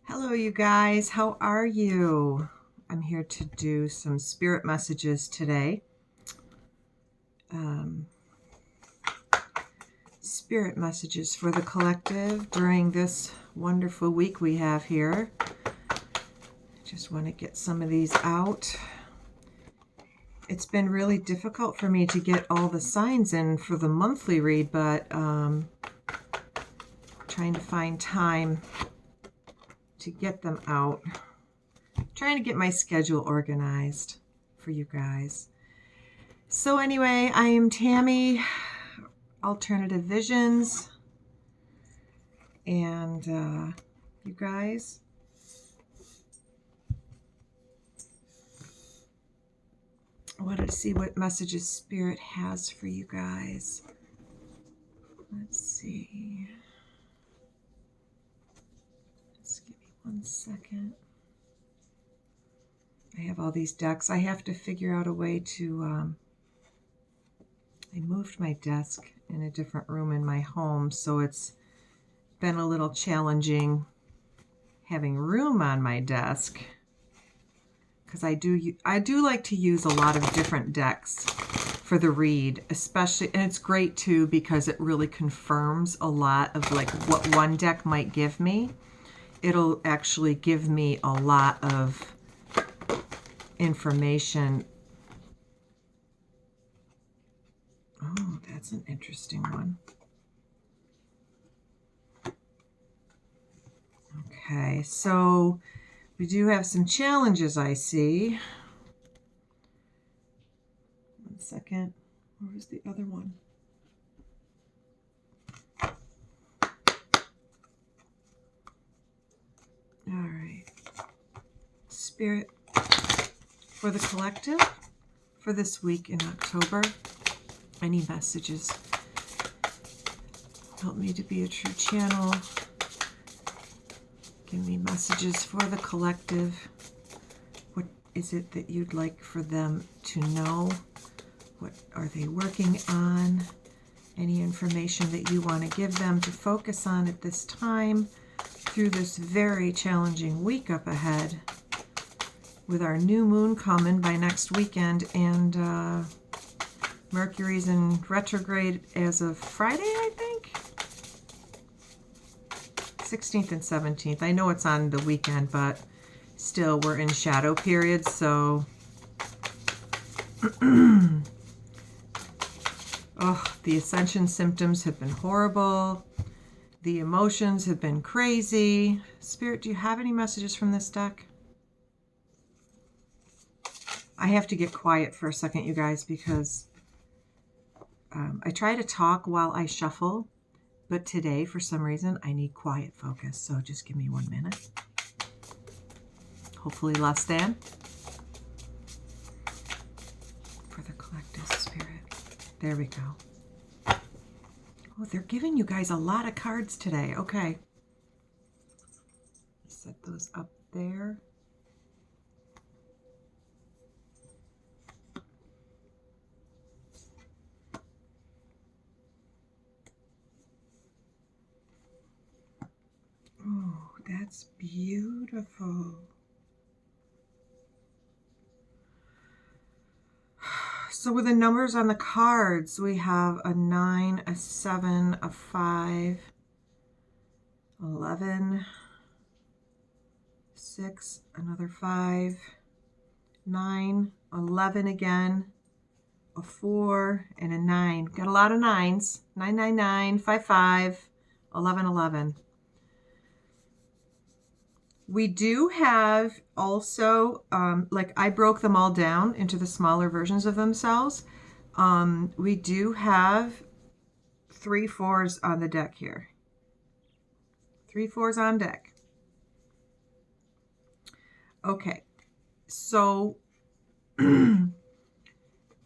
Hello, you guys. How are you? I'm here to do some spirit messages today. Spirit messages for the collective during this wonderful week we have here. Just want to get some of these out. It's been really difficult for me to get all the signs in for the monthly read, but trying to find time to get them out. Trying to get my schedule organized for you guys. So anyway, I am Tammy, Alternative Visions, and you guys, I wanted to see what messages Spirit has for you guys. Let's see. Just give me 1 second. I have all these decks. I have to figure out a way to, I moved my desk in a different room in my home, so it's been a little challenging having room on my desk, because I do like to use a lot of different decks for the read, especially, and it's great too because it really confirms a lot of like what one deck might give me. It'll actually give me a lot of information. Oh, that's an interesting one. Okay, so we do have some challenges, I see. 1 second. Where was the other one? All right. Spirit for the collective for this week in October. Any messages? Help me to be a true channel. Give me messages for the collective. What is it that you'd like for them to know? What are they working on? Any information that you want to give them to focus on at this time through this very challenging week up ahead, with our new moon coming by next weekend and Mercury's in retrograde as of Friday, I think. 16th and 17th. I know it's on the weekend, but still we're in shadow period, so oh, the ascension symptoms have been horrible. The emotions have been crazy. Spirit, do you have any messages from this deck? I have to get quiet for a second, you guys, because I try to talk while I shuffle, but today, for some reason, I need quiet focus. So just give me 1 minute. Hopefully less than. For the collective spirit. There we go. Oh, they're giving you guys a lot of cards today. Okay. Set those up there. Oh, that's beautiful. So with the numbers on the cards, we have a 9, a 7, a 5, 11, 6, another 5, 9, 11 again, a 4, and a 9. Got a lot of 9s. 999, 55, 11, 11. We do have also, like I broke them all down into the smaller versions of themselves. We do have 3 4s on the deck here. 3 4s on deck. Okay, so the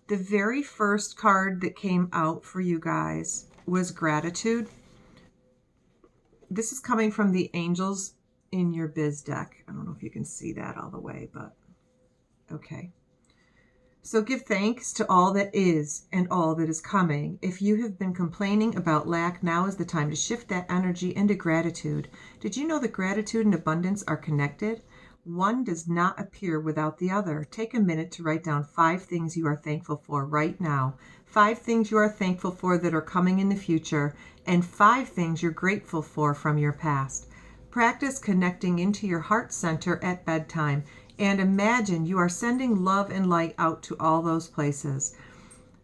very first card that came out for you guys was gratitude. This is coming from the angels in your biz deck. I don't know if you can see that all the way, but okay. So give thanks to all that is and all that is coming. If you have been complaining about lack, now is the time to shift that energy into gratitude. Did you know that gratitude and abundance are connected? One does not appear without the other. Take a minute to write down 5 things you are thankful for right now. 5 things you are thankful for that are coming in the future, and 5 things you're grateful for from your past. Practice connecting into your heart center at bedtime. And imagine you are sending love and light out to all those places.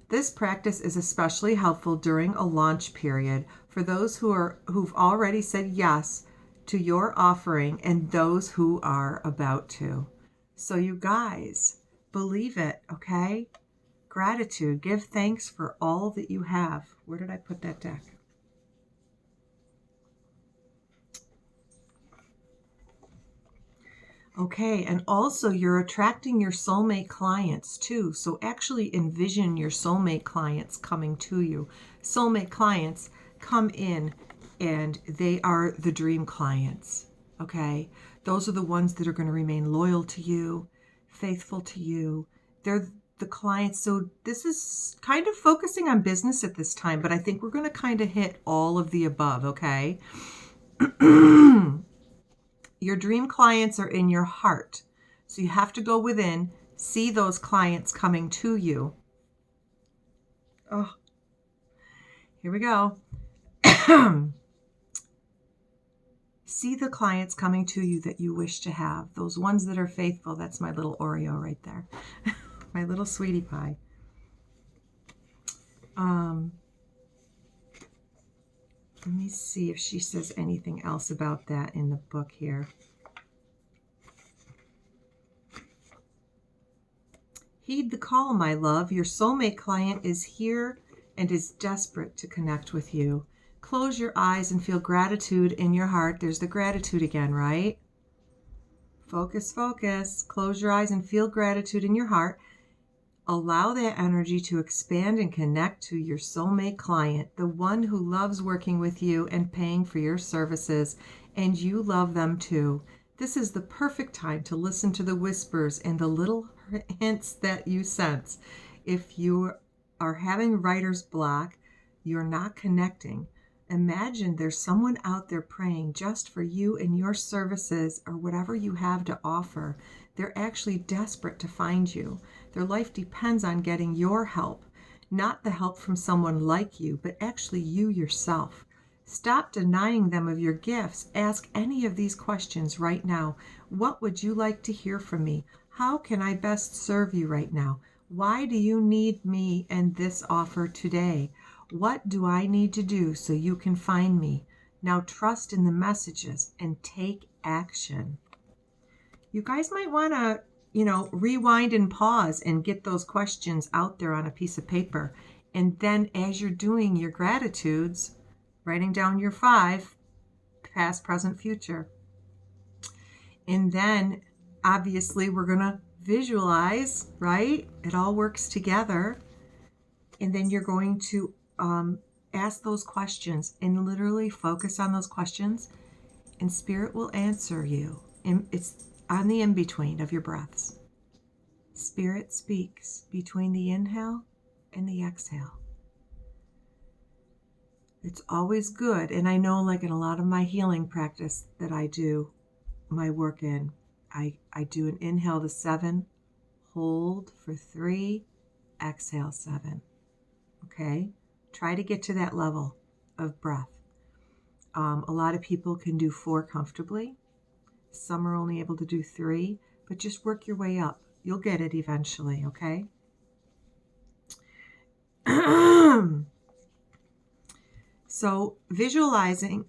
This practice is especially helpful during a launch period for those who've already said yes to your offering and those who are about to. So you guys, believe it, okay? Gratitude. Give thanks for all that you have. Where did I put that deck? Okay, and also you're attracting your soulmate clients too. So actually envision your soulmate clients coming to you. Soulmate clients come in and they are the dream clients. Okay, those are the ones that are going to remain loyal to you, faithful to you. They're the clients. So this is kind of focusing on business at this time, but I think we're going to kind of hit all of the above, okay? Your dream clients are in your heart. So you have to go within, see those clients coming to you. Oh, here we go. See the clients coming to you that you wish to have. Those ones that are faithful. That's my little Oreo right there. My little sweetie pie. Let me see if she says anything else about that in the book here. Heed the call, my love. Your soulmate client is here and is desperate to connect with you. Close your eyes and feel gratitude in your heart. There's the gratitude again, right? Focus, focus. Close your eyes and feel gratitude in your heart. Allow that energy to expand and connect to your soulmate client, the one who loves working with you and paying for your services, and you love them too. This is the perfect time to listen to the whispers and the little hints that you sense. If you are having writer's block, you're not connecting. Imagine there's someone out there praying just for you and your services or whatever you have to offer. They're actually desperate to find you. Their life depends on getting your help, not the help from someone like you, but actually you yourself. Stop denying them of your gifts. Ask any of these questions right now. What would you like to hear from me? How can I best serve you right now? Why do you need me and this offer today? What do I need to do so you can find me? Now trust in the messages and take action. You guys might want to, rewind and pause and get those questions out there on a piece of paper. And then as you're doing your gratitudes, writing down your 5, past, present, future. And then obviously we're going to visualize, right? It all works together. And then you're going to ask those questions and literally focus on those questions, and Spirit will answer you. And it's on the in-between of your breaths. Spirit speaks between the inhale and the exhale. It's always good. And I know, like in a lot of my healing practice that I do my work in, I do an inhale to 7, hold for 3, exhale 7. Okay? Try to get to that level of breath. A lot of people can do 4 comfortably. Some are only able to do 3, but just work your way up. You'll get it eventually, okay? So visualizing,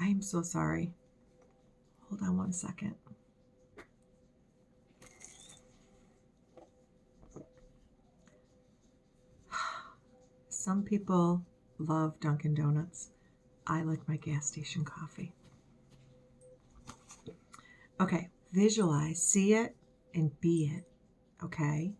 I'm so sorry. Hold on one second. Some people love Dunkin' Donuts. I like my gas station coffee. Okay, visualize, see it, and be it, okay?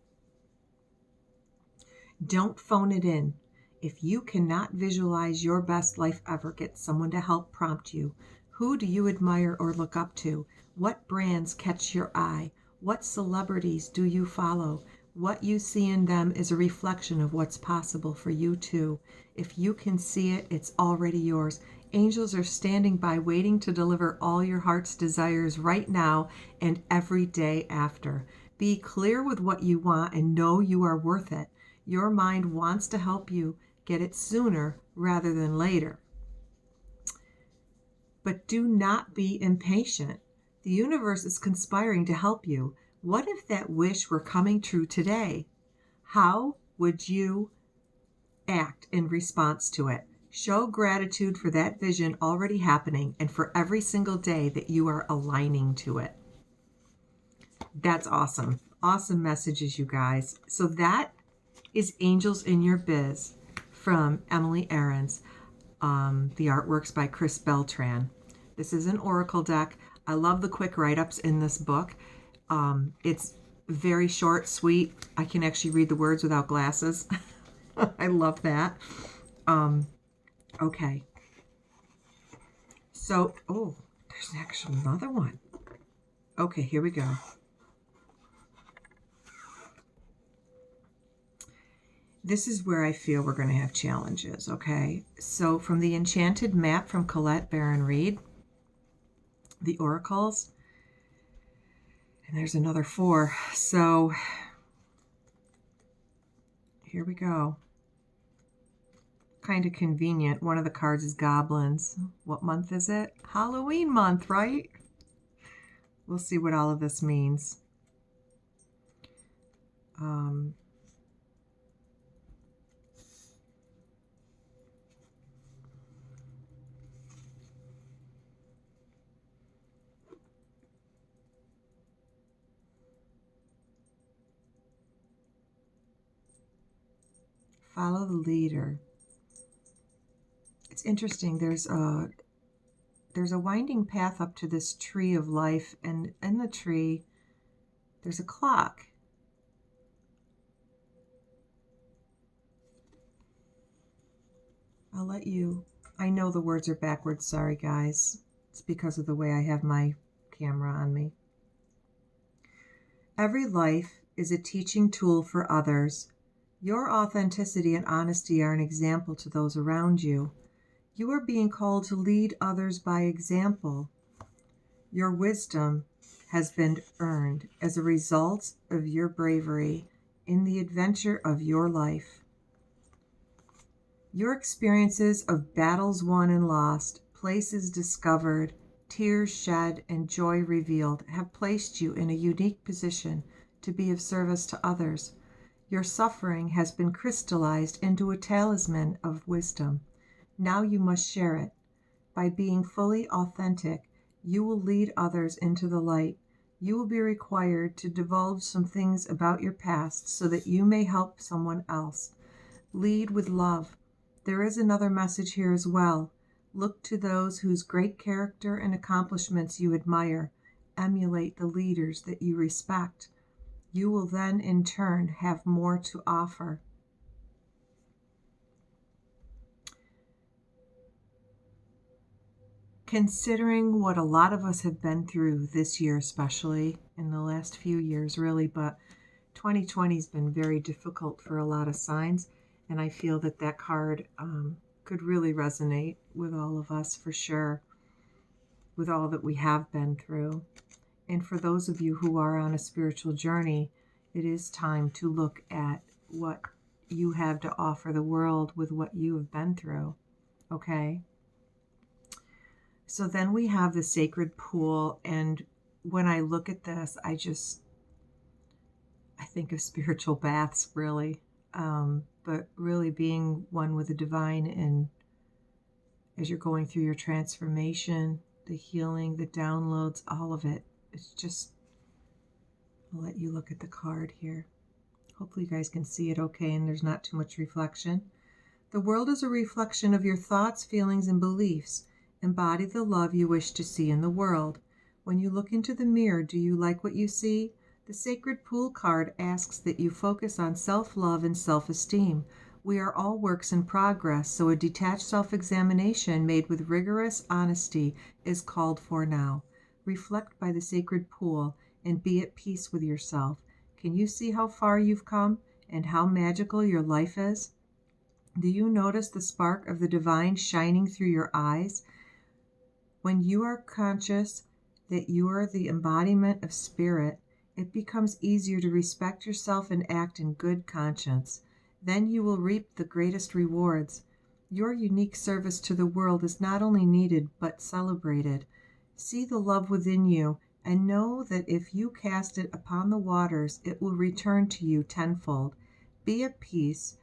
Don't phone it in. If you cannot visualize your best life ever, get someone to help prompt you. Who do you admire or look up to? What brands catch your eye? What celebrities do you follow? What you see in them is a reflection of what's possible for you too. If you can see it, it's already yours. Angels are standing by waiting to deliver all your heart's desires right now and every day after. Be clear with what you want and know you are worth it. Your mind wants to help you get it sooner rather than later. But do not be impatient. The universe is conspiring to help you. What if that wish were coming true today? How would you act in response to it? Show gratitude for that vision already happening and for every single day that you are aligning to it. That's awesome. Awesome messages, you guys. So that is Angels in Your Biz from Emily Ahrens. The artwork's by Chris Beltran. This is an oracle deck. I love the quick write-ups in this book. It's very short, sweet. I can actually read the words without glasses. I love that. Okay. So, oh, there's actually another one. Okay, here we go. This is where I feel we're going to have challenges, okay? So from the Enchanted Map from Colette Baron Reed, the oracles, and there's another 4. So here we go. Kind of convenient. One of the cards is goblins. What month is it? Halloween month, right? We'll see what all of this means. Follow the leader. It's interesting. There's a winding path up to this tree of life, and in the tree there's a clock. I'll let you, I know the words are backwards, sorry guys. It's because of the way I have my camera on me. Every life is a teaching tool for others. Your authenticity and honesty are an example to those around you. You are being called to lead others by example. Your wisdom has been earned as a result of your bravery in the adventure of your life. Your experiences of battles won and lost, places discovered, tears shed, and joy revealed have placed you in a unique position to be of service to others. Your suffering has been crystallized into a talisman of wisdom. Now you must share it. By being fully authentic, you will lead others into the light. You will be required to divulge some things about your past so that you may help someone else. Lead with love. There is another message here as well. Look to those whose great character and accomplishments you admire. Emulate the leaders that you respect. You will then, in turn, have more to offer. Considering what a lot of us have been through this year, especially in the last few years, really, but 2020 has been very difficult for a lot of signs, and I feel that that card could really resonate with all of us for sure, with all that we have been through. And for those of you who are on a spiritual journey, it is time to look at what you have to offer the world with what you have been through, okay? So then we have the sacred pool, and when I look at this, I think of spiritual baths, really, but really being one with the divine, and as you're going through your transformation, the healing, the downloads, all of it. It's just, I'll let you look at the card here. Hopefully you guys can see it okay and there's not too much reflection. The world is a reflection of your thoughts, feelings, and beliefs. Embody the love you wish to see in the world. When you look into the mirror, do you like what you see? The Sacred Pool card asks that you focus on self-love and self-esteem. We are all works in progress, so a detached self-examination made with rigorous honesty is called for now. Reflect by the sacred pool and be at peace with yourself. Can you see how far you've come and how magical your life is? Do you notice the spark of the divine shining through your eyes? When you are conscious that you are the embodiment of spirit, it becomes easier to respect yourself and act in good conscience. Then you will reap the greatest rewards. Your unique service to the world is not only needed but celebrated. See the love within you and know that if you cast it upon the waters, it will return to you tenfold. Be at peace,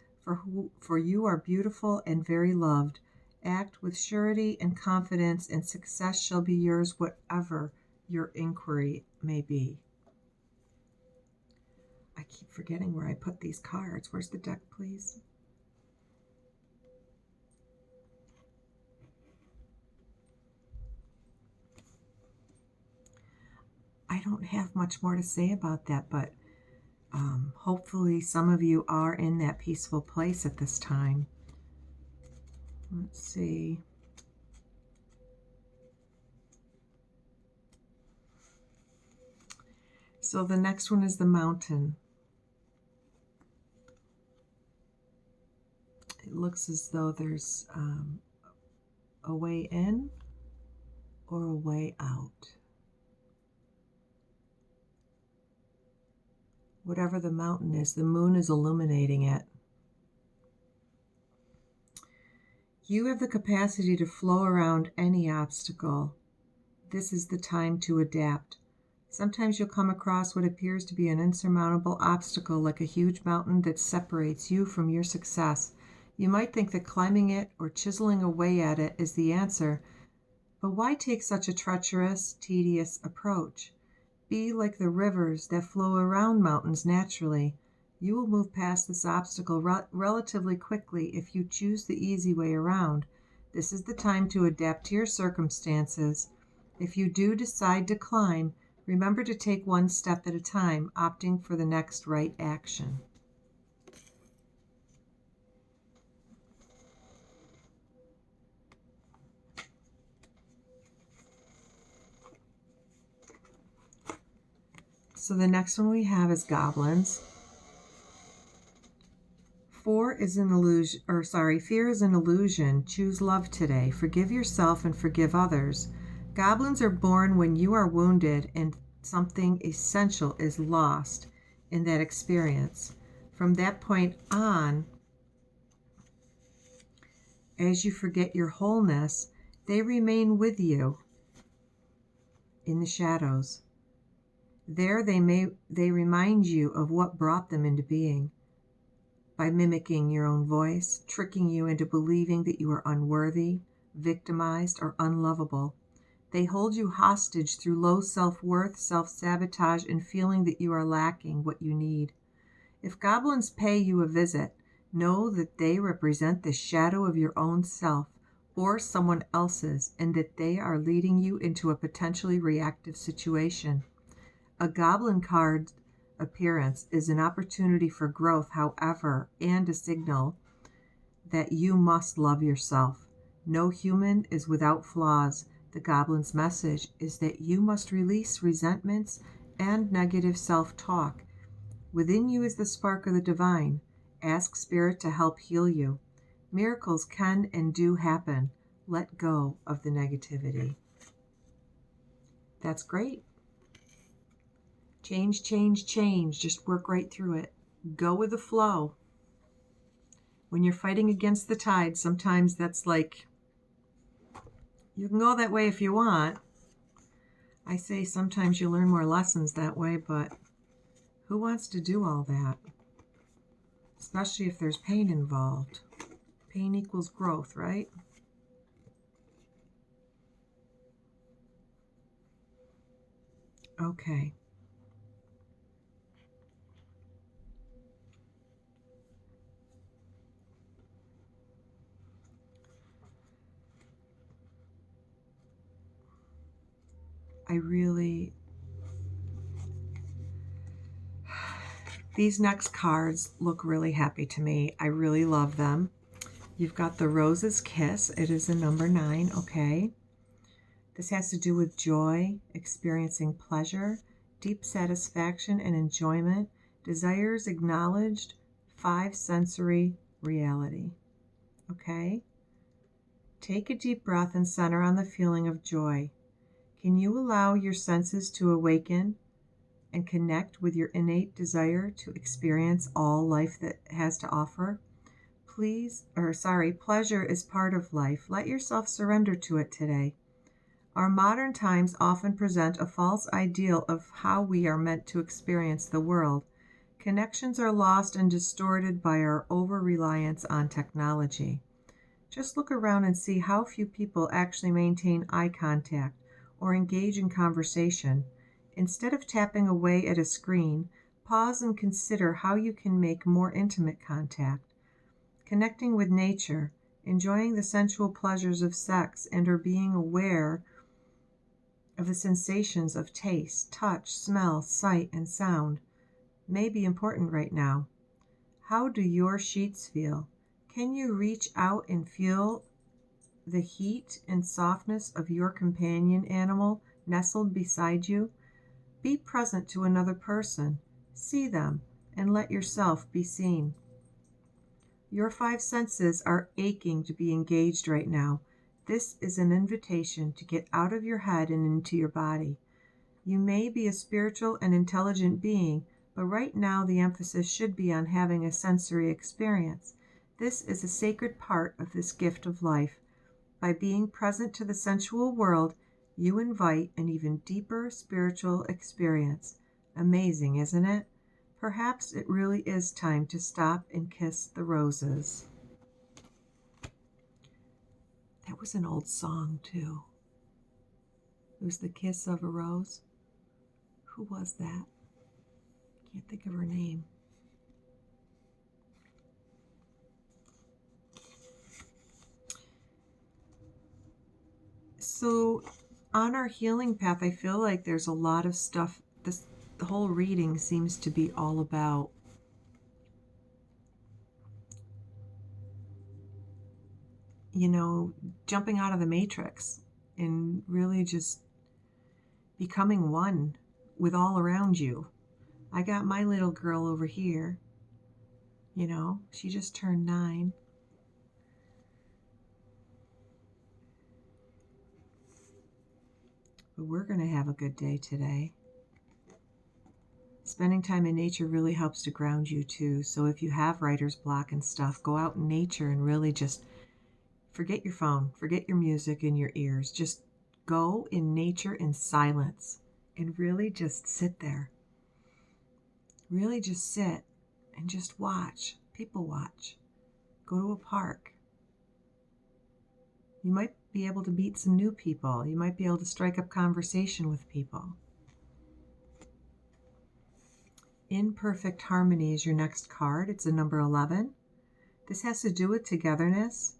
for you are beautiful and very loved. Act with surety and confidence, and success shall be yours, whatever your inquiry may be. I keep forgetting where I put these cards. Where's the deck, please? I don't have much more to say about that, but hopefully some of you are in that peaceful place at this time. Let's see. So the next one is the mountain. It looks as though there's a way in or a way out. Whatever the mountain is, the moon is illuminating it. You have the capacity to flow around any obstacle. This is the time to adapt. Sometimes you'll come across what appears to be an insurmountable obstacle, like a huge mountain that separates you from your success. You might think that climbing it or chiseling away at it is the answer, but why take such a treacherous, tedious approach? Be like the rivers that flow around mountains naturally. You will move past this obstacle relatively quickly if you choose the easy way around. This is the time to adapt to your circumstances. If you do decide to climb, remember to take one step at a time, opting for the next right action. So the next one we have is goblins. Fear is an illusion. Choose love today. Forgive yourself and forgive others. Goblins are born when you are wounded and something essential is lost in that experience. From that point on, as you forget your wholeness, they remain with you in the shadows. There they remind you of what brought them into being. By mimicking your own voice, tricking you into believing that you are unworthy, victimized, or unlovable. They hold you hostage through low self-worth, self-sabotage, and feeling that you are lacking what you need. If goblins pay you a visit, know that they represent the shadow of your own self or someone else's, and that they are leading you into a potentially reactive situation. A goblin card appearance is an opportunity for growth, however, and a signal that you must love yourself. No human is without flaws. The goblin's message is that you must release resentments and negative self-talk. Within you is the spark of the divine. Ask Spirit to help heal you. Miracles can and do happen. Let go of the negativity. That's great. Change, change, change. Just work right through it. Go with the flow. When you're fighting against the tide, sometimes that's like, you can go that way if you want. I say sometimes you learn more lessons that way, but who wants to do all that? Especially if there's pain involved. Pain equals growth, right? Okay. These next cards look really happy to me. I really love them. You've got the Rose's Kiss. It is a number 9, okay? This has to do with joy, experiencing pleasure, deep satisfaction and enjoyment, desires acknowledged, 5 sensory reality, okay? Take a deep breath and center on the feeling of joy. Can you allow your senses to awaken and connect with your innate desire to experience all life that has to offer? Pleasure is part of life. Let yourself surrender to it today. Our modern times often present a false ideal of how we are meant to experience the world. Connections are lost and distorted by our over-reliance on technology. Just look around and see how few people actually maintain eye contact or engage in conversation. Instead of tapping away at a screen, pause and consider how you can make more intimate contact. Connecting with nature, enjoying the sensual pleasures of sex, and or being aware of the sensations of taste, touch, smell, sight, and sound may be important right now. How do your sheets feel? Can you reach out and feel the heat and softness of your companion animal nestled beside you? Be present to another person. See them and let yourself be seen. Your 5 senses are aching to be engaged right now. This is an invitation to get out of your head and into your body. You may be a spiritual and intelligent being, but right now the emphasis should be on having a sensory experience. This is a sacred part of this gift of life. By being present to the sensual world, you invite an even deeper spiritual experience. Amazing, isn't it? Perhaps it really is time to stop and kiss the roses. That was an old song, too. It was The Kiss of a Rose. Who was that? Can't think of her name. So, on our healing path, I feel like there's a lot of stuff. The whole reading seems to be all about jumping out of the matrix and really just becoming one with all around you. I got my little girl over here. She just turned 9. But we're going to have a good day today. Spending time in nature really helps to ground you too. So if you have writer's block and stuff, go out in nature and really just forget your phone, forget your music in your ears. Just go in nature in silence and really just sit there. Really just sit and just watch. People watch. Go to a park. You might be able to meet some new people. You might be able to strike up conversation with people. Imperfect Harmony is your next card. It's a number 11. This has to do with togetherness,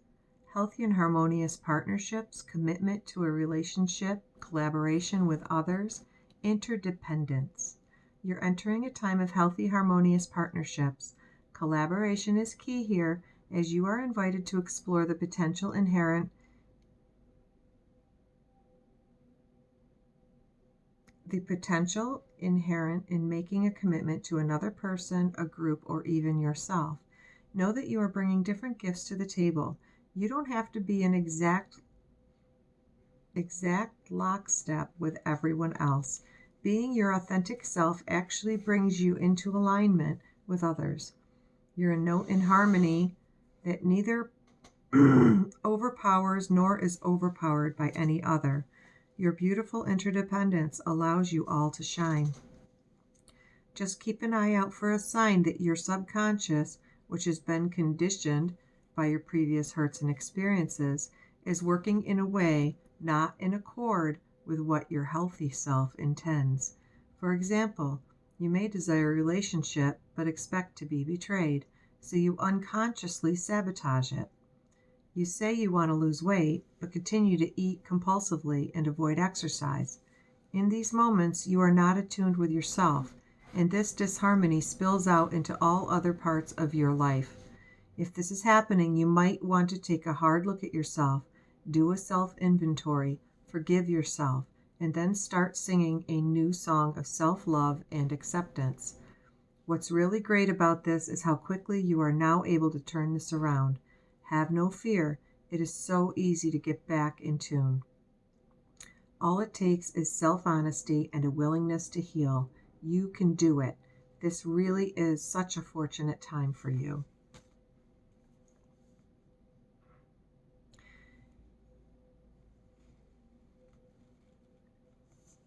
healthy and harmonious partnerships, commitment to a relationship, collaboration with others, interdependence. You're entering a time of healthy, harmonious partnerships. Collaboration is key here, as you are invited to explore the potential inherent in making a commitment to another person, a group, or even yourself. Know that you are bringing different gifts to the table. You don't have to be an exact lockstep with everyone else. Being your authentic self actually brings you into alignment with others. You're a note in harmony that neither overpowers nor is overpowered by any other. Your beautiful interdependence allows you all to shine. Just keep an eye out for a sign that your subconscious, which has been conditioned by your previous hurts and experiences, is working in a way not in accord with what your healthy self intends. For example, you may desire a relationship but expect to be betrayed, so you unconsciously sabotage it. You say you want to lose weight, but continue to eat compulsively and avoid exercise. In these moments, you are not attuned with yourself. and this disharmony spills out into all other parts of your life. If this is happening, you might want to take a hard look at yourself, do a self inventory, forgive yourself, and then start singing a new song of self love and acceptance. What's really great about this is how quickly you are now able to turn this around. Have no fear, it is so easy to get back in tune. All it takes is self honesty and a willingness to heal. You can do it. This really is such a fortunate time for you.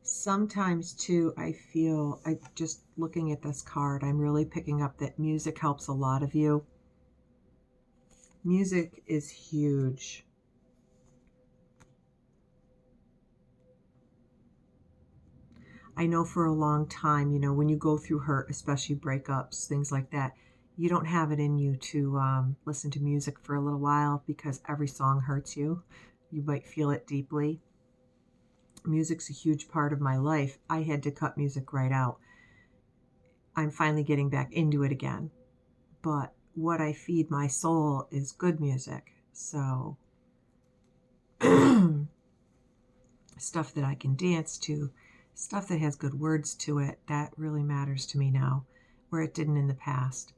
Sometimes, too, I feel, just looking at this card, I'm really picking up that music helps a lot of you. Music is huge. I know for a long time, when you go through hurt, especially breakups, things like that, you don't have it in you to listen to music for a little while because every song hurts you. You might feel it deeply. Music's a huge part of my life. I had to cut music right out. I'm finally getting back into it again. But what I feed my soul is good music. So, stuff that I can dance to, stuff that has good words to it, that really matters to me now, where it didn't in the past.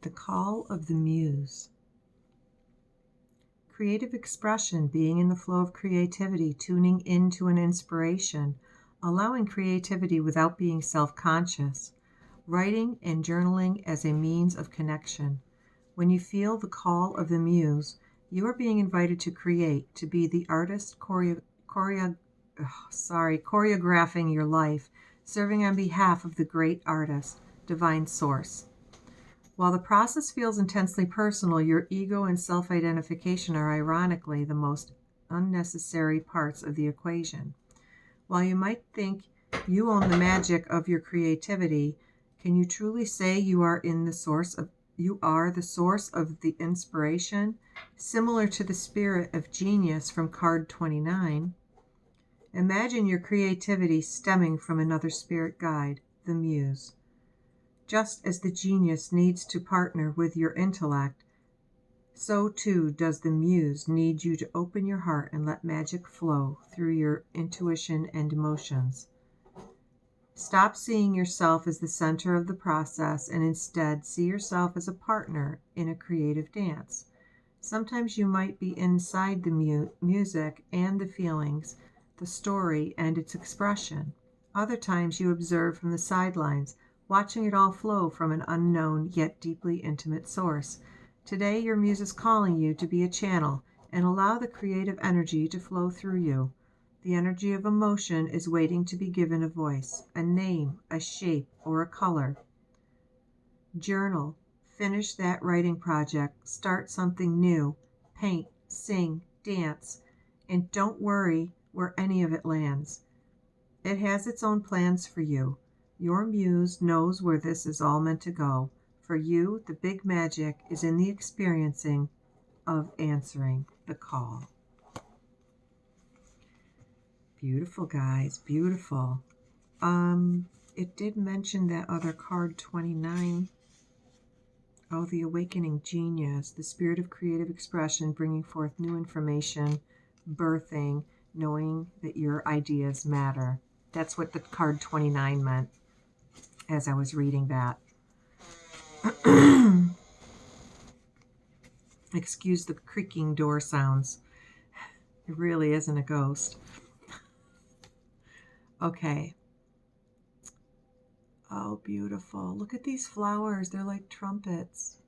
The call of the Muse. Creative expression, being in the flow of creativity, tuning into an inspiration, allowing creativity without being self-conscious, writing and journaling as a means of connection. When you feel the call of the Muse, you are being invited to create, to be the artist choreographing your life, serving on behalf of the great artist, divine source. While the process feels intensely personal, your ego and self-identification are ironically the most unnecessary parts of the equation. While you might think you own the magic of your creativity, can you truly say you are the source of the inspiration? Similar to the spirit of genius from card 29, imagine your creativity stemming from another spirit guide, the Muse. Just as the genius needs to partner with your intellect, so too does the Muse need you to open your heart and let magic flow through your intuition and emotions. Stop seeing yourself as the center of the process and instead see yourself as a partner in a creative dance. Sometimes you might be inside the music and the feelings, the story and its expression. Other times you observe from the sidelines, watching it all flow from an unknown yet deeply intimate source. Today your Muse is calling you to be a channel and allow the creative energy to flow through you. The energy of emotion is waiting to be given a voice, a name, a shape, or a color. Journal. Finish that writing project. Start something new. Paint, sing, dance. And don't worry where any of it lands. It has its own plans for you. Your Muse knows where this is all meant to go. For you, the big magic is in the experiencing of answering the call. Beautiful, guys. Beautiful. It did mention that other card 29. Oh, the awakening genius, the spirit of creative expression, bringing forth new information, birthing, knowing that your ideas matter. That's what the card 29 meant as I was reading that. Excuse the creaking door sounds. It really isn't a ghost. Okay. Oh, beautiful. Look at these flowers. They're like trumpets.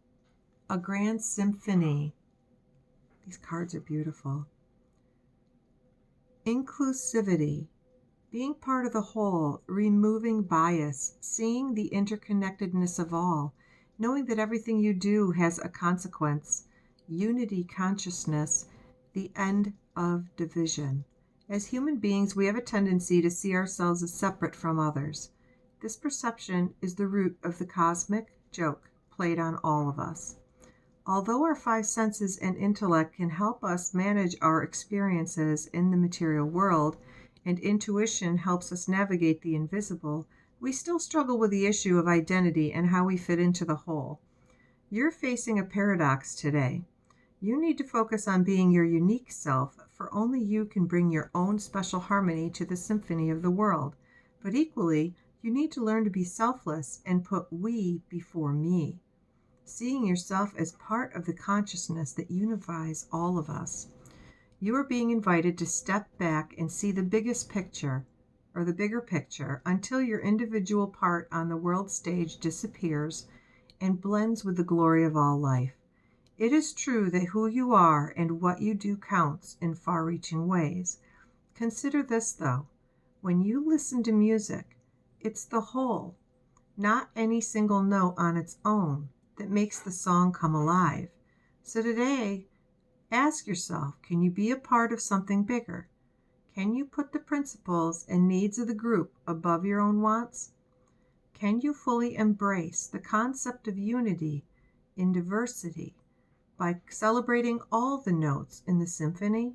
A grand symphony. These cards are beautiful. Inclusivity. Being part of the whole, removing bias, seeing the interconnectedness of all, knowing that everything you do has a consequence. Unity consciousness, the end of division. As human beings, we have a tendency to see ourselves as separate from others. This perception is the root of the cosmic joke played on all of us. Although our five senses and intellect can help us manage our experiences in the material world, and intuition helps us navigate the invisible, we still struggle with the issue of identity and how we fit into the whole. You're facing a paradox today. You need to focus on being your unique self, for only you can bring your own special harmony to the symphony of the world. But equally, you need to learn to be selfless and put we before me, seeing yourself as part of the consciousness that unifies all of us. You are being invited to step back and see the biggest picture, or the bigger picture, until your individual part on the world stage disappears and blends with the glory of all life. It is true that who you are and what you do counts in far-reaching ways. Consider this, though. When you listen to music, it's the whole, not any single note on its own, that makes the song come alive. So today, ask yourself, can you be a part of something bigger? Can you put the principles and needs of the group above your own wants? Can you fully embrace the concept of unity in diversity by celebrating all the notes in the symphony?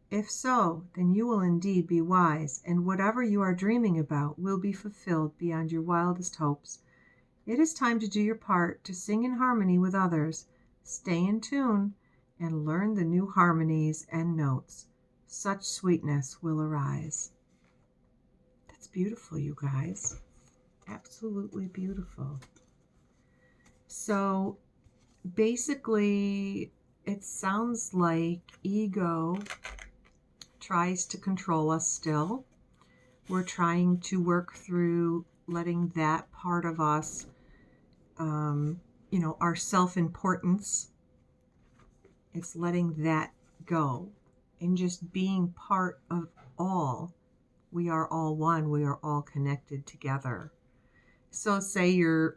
If so, then you will indeed be wise, and whatever you are dreaming about will be fulfilled beyond your wildest hopes. It is time to do your part to sing in harmony with others, stay in tune, and learn the new harmonies and notes. Such sweetness will arise. That's beautiful, you guys. Absolutely beautiful. So basically, it sounds like ego tries to control us still. We're trying to work through letting that part of us, our self-importance, it's letting that go and just being part of all. We are all one. We are all connected together. So say you're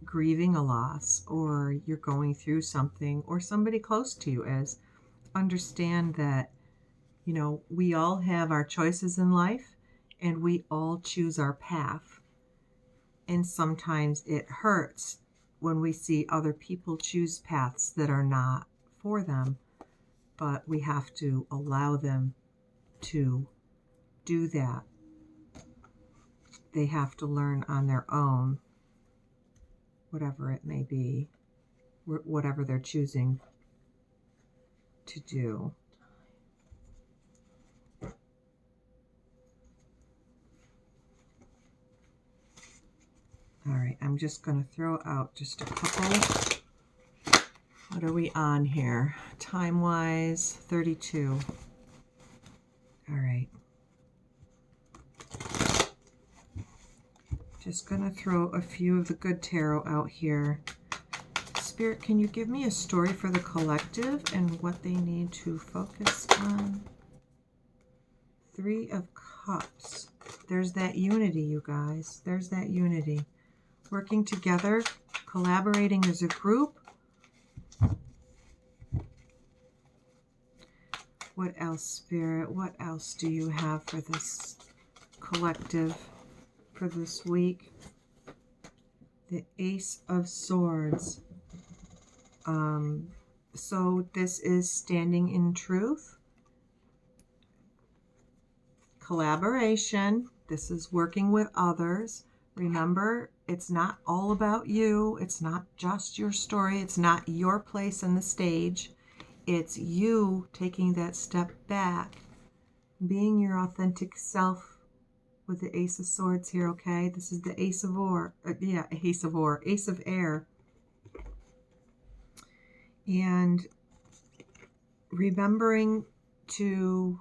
grieving a loss, or you're going through something, or somebody close to you is. Understand that, we all have our choices in life, and we all choose our path. And sometimes it hurts when we see other people choose paths that are not for them, but we have to allow them to do that. They have to learn on their own, whatever it may be, whatever they're choosing to do. All right, I'm just going to throw out just a couple. What are we on here? Time-wise, 32. All right. Just going to throw a few of the good tarot out here. Spirit, can you give me a story for the collective and what they need to focus on? 3 of Cups. There's that unity, you guys. There's that unity. Working together, collaborating as a group. What else, Spirit? What else do you have for this collective for this week? The Ace of Swords. So this is standing in truth. Collaboration. This is working with others. Remember, it's not all about you. It's not just your story. It's not your place on the stage. It's you taking that step back, being your authentic self with the Ace of Swords here, okay? This is the Ace of Ace of Air. And remembering to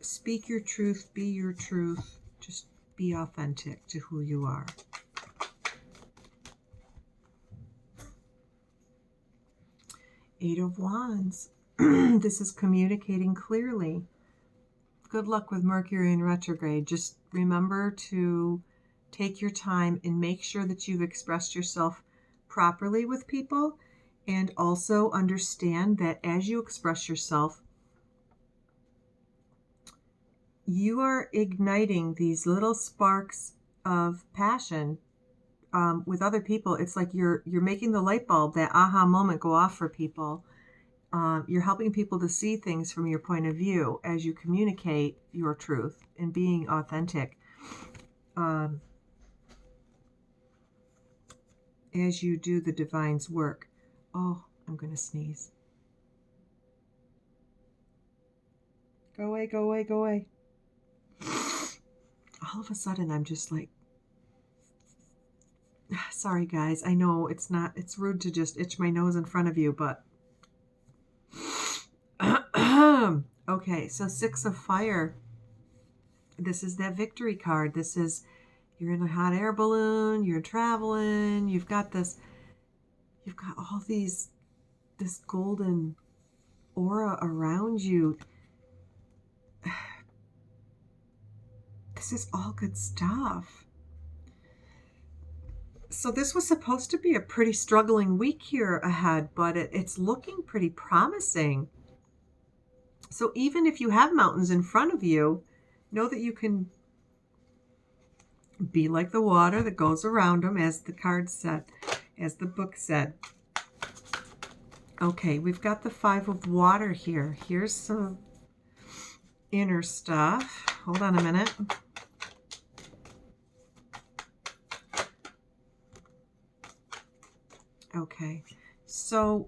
speak your truth, be your truth, just be authentic to who you are. Eight of Wands. This is communicating clearly. Good luck with Mercury in retrograde. Just remember to take your time and make sure that you've expressed yourself properly with people, and also understand that as you express yourself, you are igniting these little sparks of passion with other people. It's like you're making the light bulb, that aha moment, go off for people. You're helping people to see things from your point of view as you communicate your truth and being authentic. As you do the divine's work. Oh, I'm going to sneeze. Go away, go away, go away. All of a sudden, I'm just like, sorry guys, I know it's rude to just itch my nose in front of you, but okay, so 6 of Fire. This is that victory card. This is, you're in a hot air balloon, you're traveling, you've got all this golden aura around you. This is all good stuff. So this was supposed to be a pretty struggling week here ahead, but it's looking pretty promising. So even if you have mountains in front of you, know that you can be like the water that goes around them, as the card said, as the book said. Okay, we've got the 5 of Water here. Here's some inner stuff. Hold on a minute. Okay, so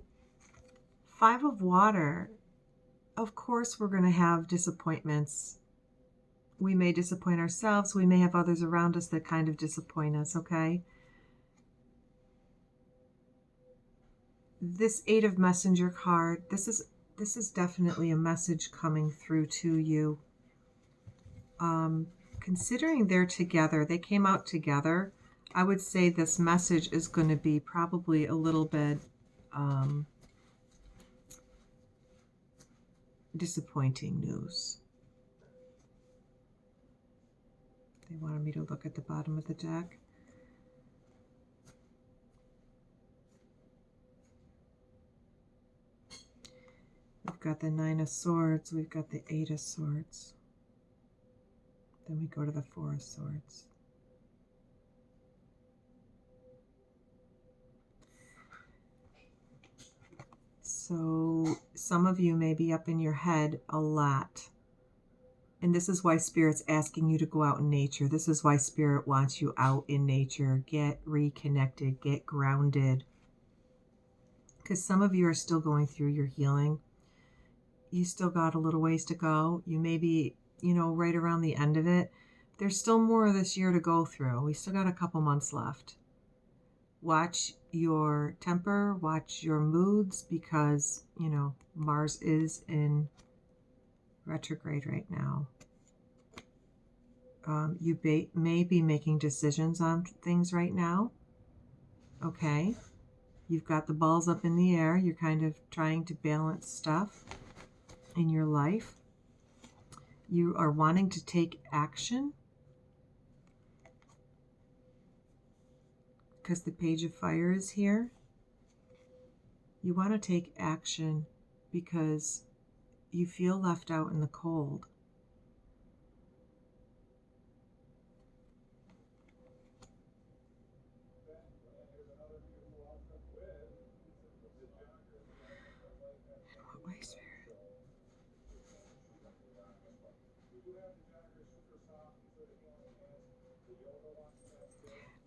5 of Water, of course we're going to have disappointments. We may disappoint ourselves. We may have others around us that kind of disappoint us, okay? This 8 of Messenger card, this is definitely a message coming through to you. Considering they're together, they came out together, I would say this message is going to be probably a little bit disappointing news. They wanted me to look at the bottom of the deck. We've got the 9 of Swords, we've got the 8 of Swords. Then we go to the 4 of Swords. So some of you may be up in your head a lot. And this is why Spirit's asking you to go out in nature. This is why Spirit wants you out in nature. Get reconnected, get grounded. Because some of you are still going through your healing. You still got a little ways to go. You may be, right around the end of it. There's still more of this year to go through. We still got a couple months left. Watch your temper, watch your moods, because, Mars is in retrograde right now. You may be making decisions on things right now. Okay. You've got the balls up in the air. You're kind of trying to balance stuff in your life. You are wanting to take action, because the Page of Fire is here. You want to take action because you feel left out in the cold. What way, Spirit?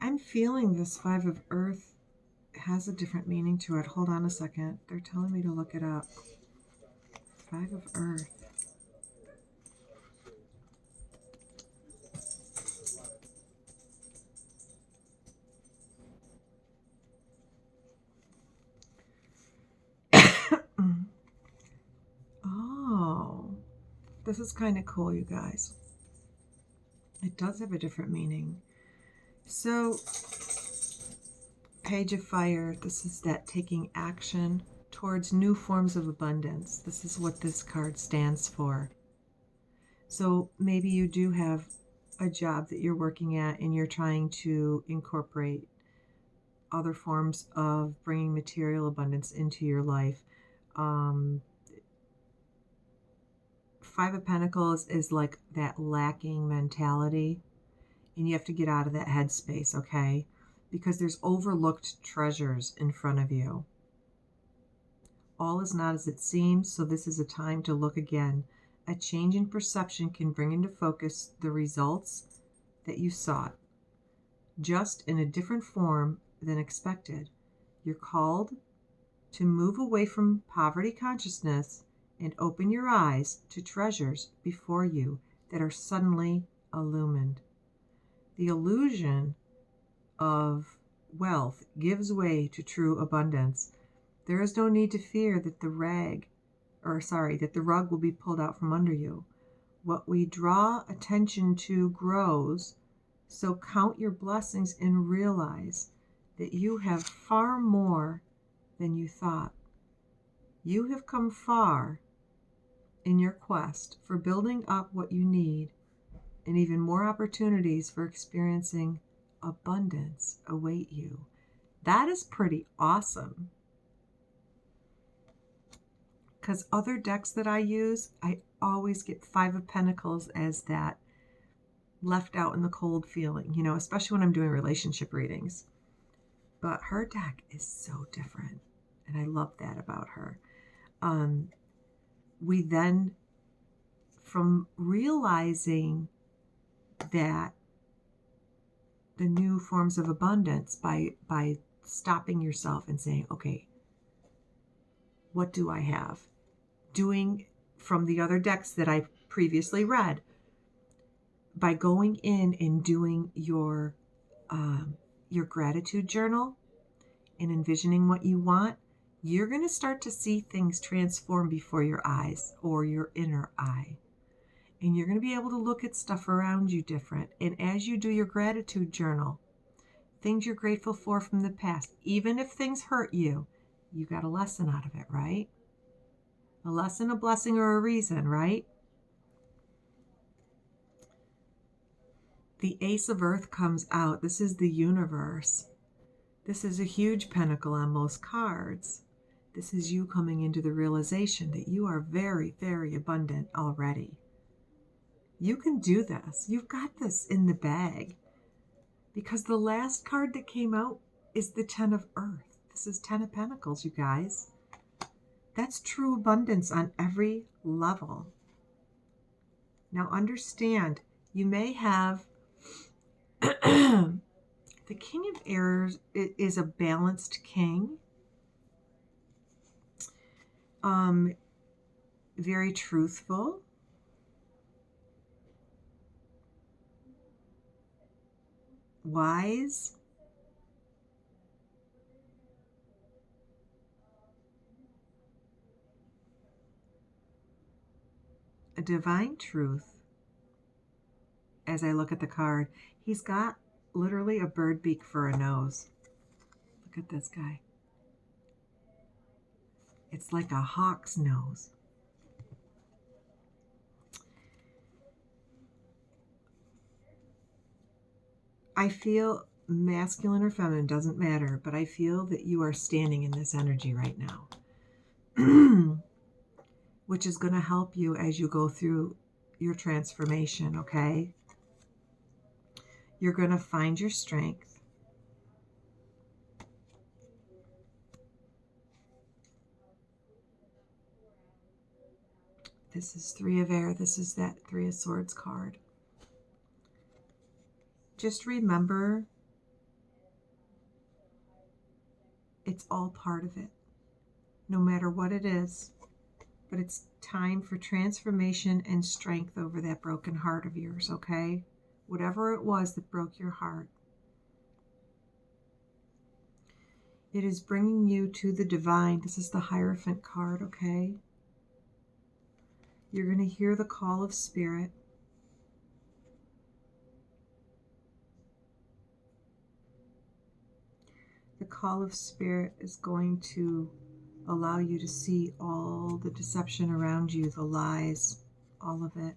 I'm feeling this 5 of Earth has a different meaning to it. Hold on a second. They're telling me to look it up. 5 of Earth. Oh, this is kind of cool, you guys. It does have a different meaning. So, Page of Fire, this is that taking action towards new forms of abundance. This is what this card stands for. So maybe you do have a job that you're working at and you're trying to incorporate other forms of bringing material abundance into your life. Five of Pentacles is like that lacking mentality, and you have to get out of that headspace, okay? Because there's overlooked treasures in front of you. All is not as it seems, so this is a time to look again. A change in perception can bring into focus the results that you sought, just in a different form than expected. You're called to move away from poverty consciousness and open your eyes to treasures before you that are suddenly illumined. The illusion of wealth gives way to true abundance. There is no need to fear that the rug will be pulled out from under you. What we draw attention to grows, so count your blessings and realize that you have far more than you thought. You have come far in your quest for building up what you need, and even more opportunities for experiencing abundance await you. That is pretty awesome. Because other decks that I use, I always get Five of Pentacles as that left out in the cold feeling, especially when I'm doing relationship readings. But her deck is so different, and I love that about her. We then, from realizing that the new forms of abundance by stopping yourself and saying, okay, what do I have? Doing from the other decks that I previously read, by going in and doing your gratitude journal and envisioning what you want, you're going to start to see things transform before your eyes or your inner eye. And you're going to be able to look at stuff around you different. And as you do your gratitude journal, things you're grateful for from the past, even if things hurt you, you got a lesson out of it, right? A lesson, a blessing, or a reason, right? The Ace of Earth comes out. This is the universe. This is a huge pentacle on most cards. This is you coming into the realization that you are very, very abundant already. You can do this. You've got this in the bag. Because the last card that came out is the Ten of Earth. This is Ten of Pentacles, you guys. That's true abundance on every level. Now understand, you may have the King of Airs is a balanced king. Very truthful. Wise. A divine truth. As I look at the card, he's got literally a bird beak for a nose. Look at this guy. It's like a hawk's nose. I feel masculine or feminine, doesn't matter, but I feel that you are standing in this energy right now, which is going to help you as you go through your transformation, okay? You're going to find your strength. This is Three of Air. This is that Three of Swords card. Just remember, it's all part of it, no matter what it is. But it's time for transformation and strength over that broken heart of yours, okay? Whatever it was that broke your heart. It is bringing you to the divine. This is the Hierophant card, okay? You're going to hear the call of spirit. The call of spirit is going to allow you to see all the deception around you, the lies, all of it.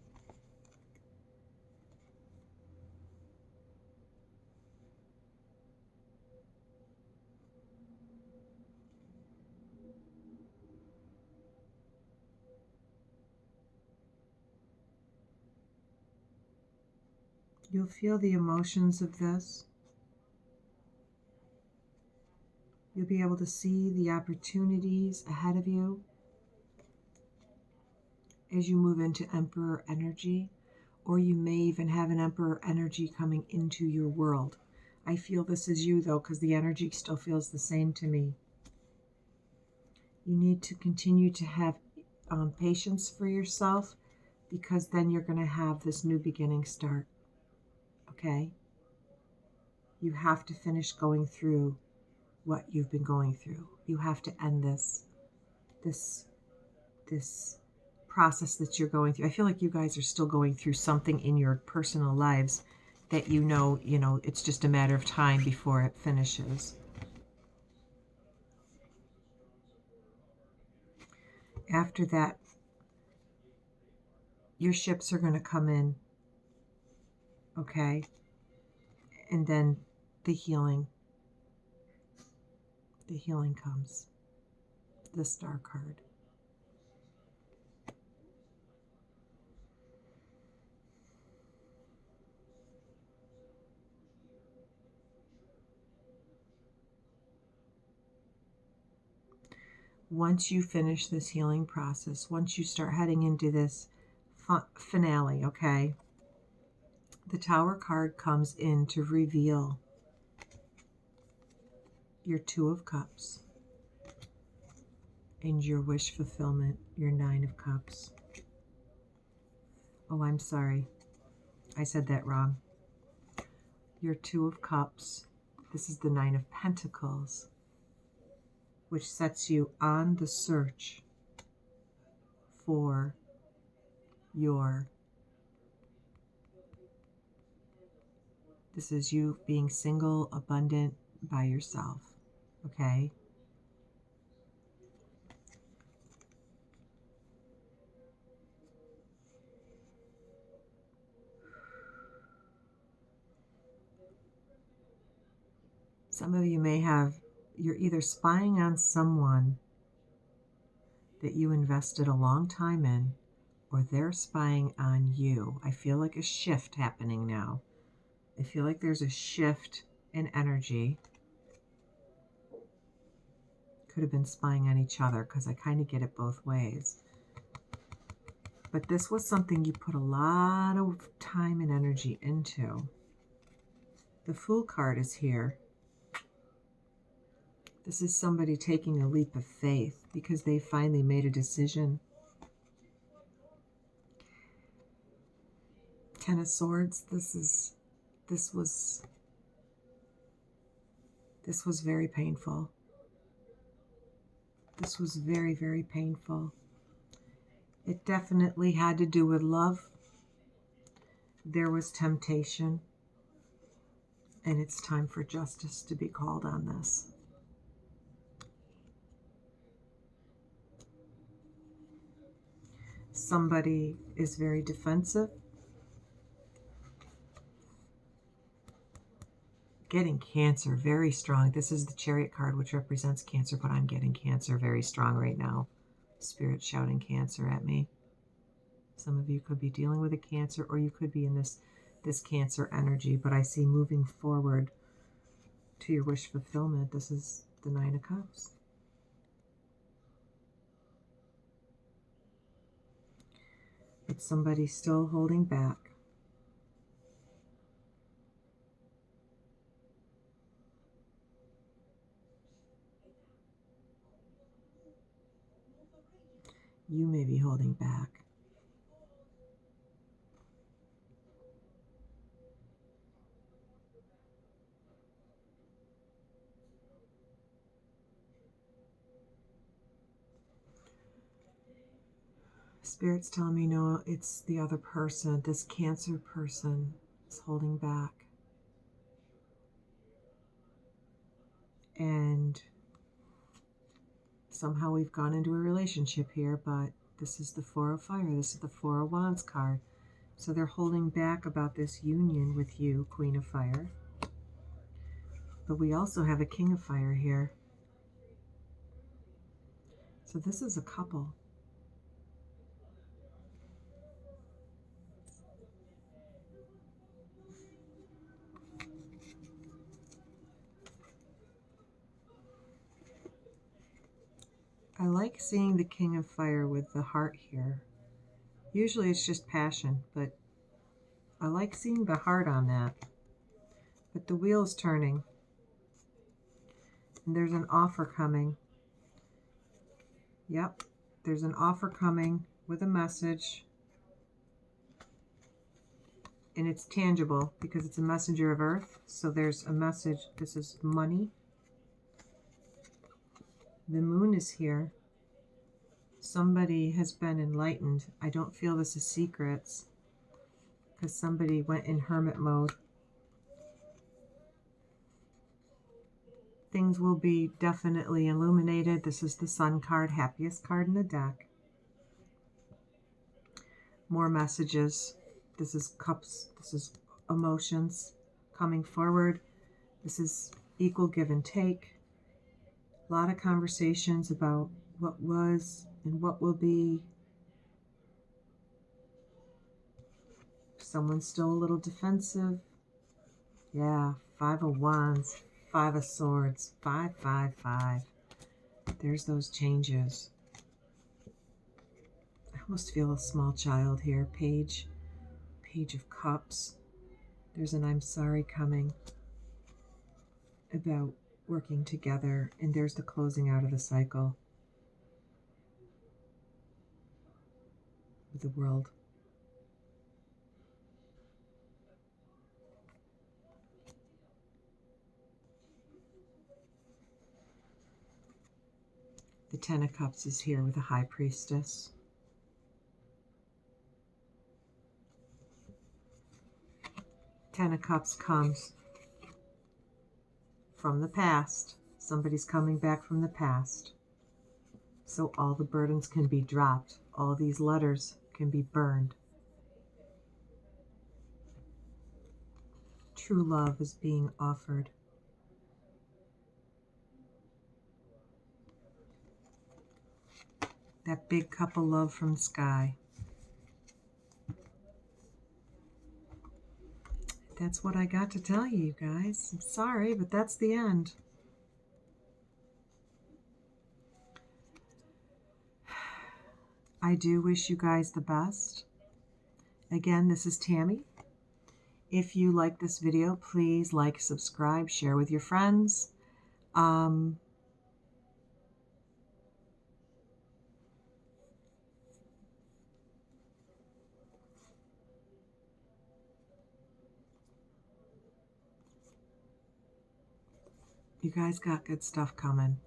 You'll feel the emotions of this. You'll be able to see the opportunities ahead of you as you move into Emperor energy, or you may even have an Emperor energy coming into your world. I feel this is you though, because the energy still feels the same to me. You need to continue to have patience for yourself, because then you're going to have this new beginning start. Okay? You have to finish going through what you've been going through. You have to end this process that you're going through. I feel like you guys are still going through something in your personal lives that you know, it's just a matter of time before it finishes. After that, your ships are going to come in, okay? And then the healing comes. The Star card. Once you finish this healing process, once you start heading into this finale, okay, the Tower card comes in to reveal your Two of Cups and your wish fulfillment, your Nine of Cups. Oh, I'm sorry. I said that wrong. Your Two of Cups. This is the Nine of Pentacles, which sets you on the search for this is you being single, abundant, by yourself, okay? Some of you you're either spying on someone that you invested a long time in, or they're spying on you. I feel like a shift happening now. I feel like there's a shift in energy. Could have been spying on each other, because I kind of get it both ways. But this was something you put a lot of time and energy into. The Fool card is here. This is somebody taking a leap of faith because they finally made a decision. Ten of Swords, this was very painful. This was very, very painful. It definitely had to do with love. There was temptation. And it's time for justice to be called on this. Somebody is very defensive. Getting Cancer, very strong. This is the Chariot card, which represents Cancer, but I'm getting Cancer very strong right now. Spirit shouting Cancer at me. Some of you could be dealing with a Cancer, or you could be in this Cancer energy, but I see moving forward to your wish fulfillment. This is the Nine of Cups. It's somebody still holding back. You may be holding back. Spirit's telling me, no, it's the other person. This Cancer person is holding back. And somehow we've gone into a relationship here, but this is the Four of Fire. This is the Four of Wands card. So they're holding back about this union with you, Queen of Fire. But we also have a King of Fire here. So this is a couple. like seeing the King of Fire with the heart here. Usually it's just passion, but I like seeing the heart on that. But the wheel's turning. And there's an offer coming. Yep, there's an offer coming with a message. And it's tangible because it's a messenger of earth. So there's a message. This is money. The moon is here. Somebody has been enlightened. I don't feel this is secrets because somebody went in hermit mode. Things will be definitely illuminated. This is the Sun card, happiest card in the deck. More messages. This is cups. This is emotions coming forward. This is equal give and take. A lot of conversations about what was and what will be. Someone's still a little defensive. Yeah, 5 of Wands, 5 of Swords, 5, 5, 5. There's those changes. I almost feel a small child here. Page of Cups. There's an I'm sorry coming about working together. And there's the closing out of the cycle with the World. The Ten of Cups is here with the High Priestess. Ten of Cups comes from the past. Somebody's coming back from the past. So all the burdens can be dropped. All these letters can be burned. True love is being offered. That big cup of love from the sky. That's what I got to tell you guys. I'm sorry, but that's the end. I do wish you guys the best. Again, this is Tammy. If you like this video, please like, subscribe, share with your friends. You guys got good stuff coming.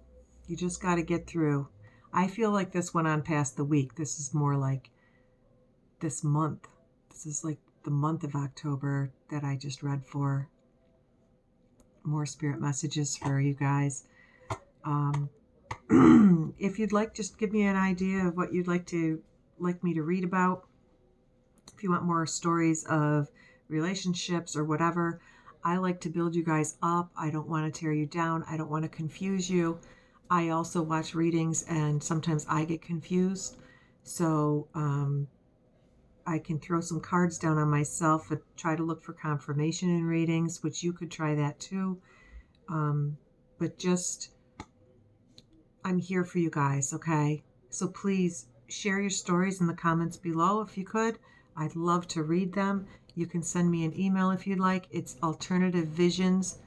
You just got to get through. I feel like this went on past the week. This is more like this month. This is like the month of October that I just read for. More spirit messages for you guys. If you'd like, just give me an idea of what you'd like me to read about. If you want more stories of relationships or whatever, I like to build you guys up. I don't want to tear you down. I don't want to confuse you. I also watch readings and sometimes I get confused. So I can throw some cards down on myself and try to look for confirmation in readings, which you could try that too. But just, I'm here for you guys, okay? So please share your stories in the comments below if you could. I'd love to read them. You can send me an email if you'd like. It's alternativevisions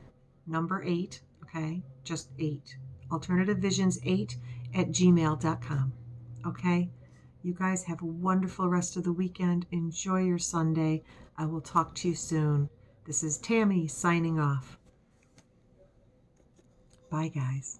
number 8, okay? Just 8. alternativevisions8@gmail.com, okay? You guys have a wonderful rest of the weekend. Enjoy your Sunday. I will talk to you soon. This is Tammy signing off. Bye, guys.